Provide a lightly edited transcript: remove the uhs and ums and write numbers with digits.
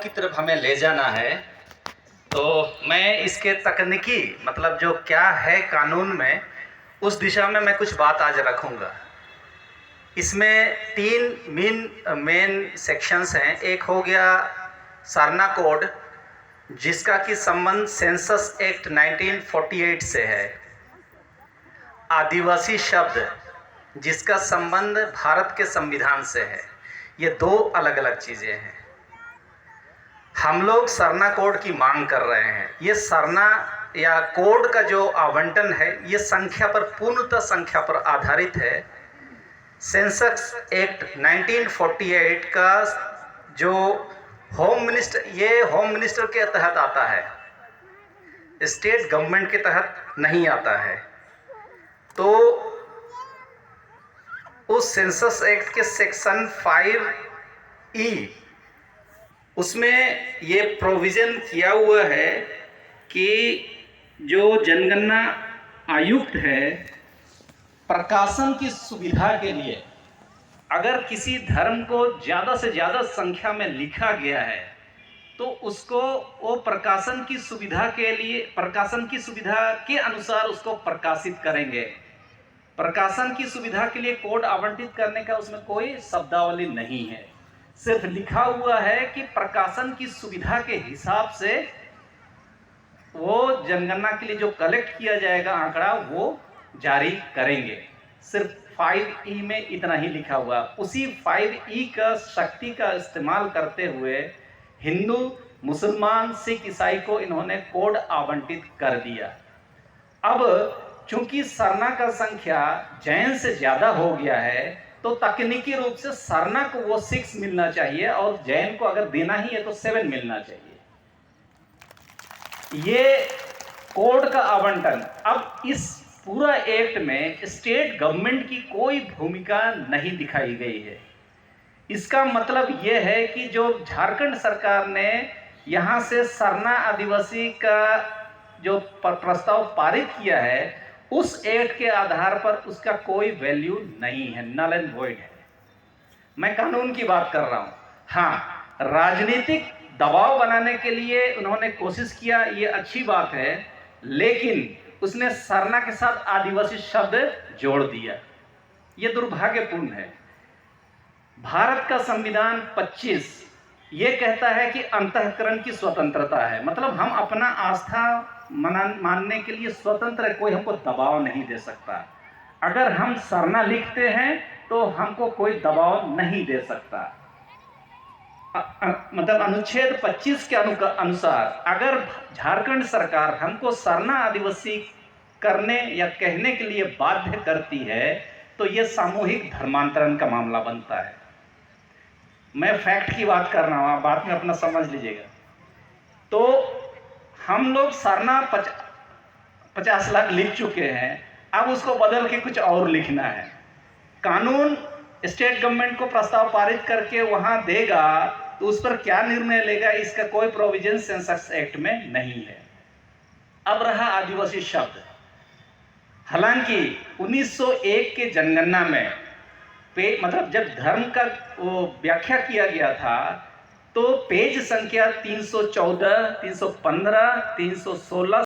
की तरफ हमें ले जाना है, तो मैं इसके तकनीकी मतलब जो क्या है कानून में, उस दिशा में मैं कुछ बात आज रखूँगा। इसमें 3 मेन सेक्शंस हैं। एक हो गया सरना कोड, जिसका कि संबंध सेंसस एक्ट 1948 से है। आदिवासी शब्द, जिसका संबंध भारत के संविधान से है। ये दो अलग अलग चीज़ें हैं। हम लोग सरना कोड की मांग कर रहे हैं। ये सरना या कोड का जो आवंटन है, ये संख्या पर, पूर्णतः संख्या पर आधारित है। सेंसस एक्ट 1948 का जो होम मिनिस्टर, ये होम मिनिस्टर के तहत आता है, स्टेट गवर्नमेंट के तहत नहीं आता है। तो उस सेंसस एक्ट के सेक्शन 5E, उसमें ये प्रोविज़न किया हुआ है कि जो जनगणना आयुक्त है, प्रकाशन की सुविधा के लिए अगर किसी धर्म को ज़्यादा से ज़्यादा संख्या में लिखा गया है, तो उसको वो प्रकाशन की सुविधा के लिए, प्रकाशन की सुविधा के अनुसार उसको प्रकाशित करेंगे। प्रकाशन की सुविधा के लिए कोड आवंटित करने का उसमें कोई शब्दावली नहीं है। सिर्फ लिखा हुआ है कि प्रकाशन की सुविधा के हिसाब से वो जनगणना के लिए जो कलेक्ट किया जाएगा आंकड़ा, वो जारी करेंगे। सिर्फ 5E में इतना ही लिखा हुआ। उसी 5E का शक्ति का इस्तेमाल करते हुए हिंदू, मुसलमान, सिख, ईसाई को इन्होंने कोड आवंटित कर दिया। अब चूंकि सरना का संख्या जैन से ज़्यादा हो गया है, तो तकनीकी रूप से सरना को वो 6 मिलना चाहिए और जैन को अगर देना ही है तो 7 मिलना चाहिए। ये कोड का आवंटन, अब इस पूरा एक्ट में स्टेट गवर्नमेंट की कोई भूमिका नहीं दिखाई गई है। इसका मतलब ये है कि जो झारखंड सरकार ने यहाँ से सरना आदिवासी का जो प्रस्ताव पारित किया है, उस एक्ट के आधार पर उसका कोई वैल्यू नहीं है, नल एंड वॉइड है। मैं कानून की बात कर रहा हूँ। हाँ, राजनीतिक दबाव बनाने के लिए उन्होंने कोशिश किया, ये अच्छी बात है, लेकिन उसने सरना के साथ आदिवासी शब्द जोड़ दिया। ये दुर्भाग्यपूर्ण है। भारत का संविधान 25 ये कहता है कि अंतःकरण की स्वतंत्रता है, मतलब हम अपना आस्था मानने के लिए स्वतंत्र है, कोई हमको दबाव नहीं दे सकता। अगर हम सरना लिखते हैं तो हमको कोई दबाव नहीं दे सकता। मतलब अनुच्छेद 25 के अनुसार अगर झारखंड सरकार हमको सरना आदिवासी करने या कहने के लिए बाध्य करती है, तो यह सामूहिक धर्मांतरण का मामला बनता है। मैं फैक्ट की बात कर रहा हूँ, आप बाद में अपना समझ लीजिएगा। तो हम लोग सरना 50 लाख लिख चुके हैं, अब उसको बदल के कुछ और लिखना है। कानून स्टेट गवर्नमेंट को प्रस्ताव पारित करके वहां देगा, तो उस पर क्या निर्णय लेगा, इसका कोई प्रोविजन सेंसस एक्ट में नहीं है। अब रहा आदिवासी शब्द। हालांकि 1901 के जनगणना में मतलब जब धर्म का वो व्याख्या किया गया था, तो पेज संख्या 314, 315, 316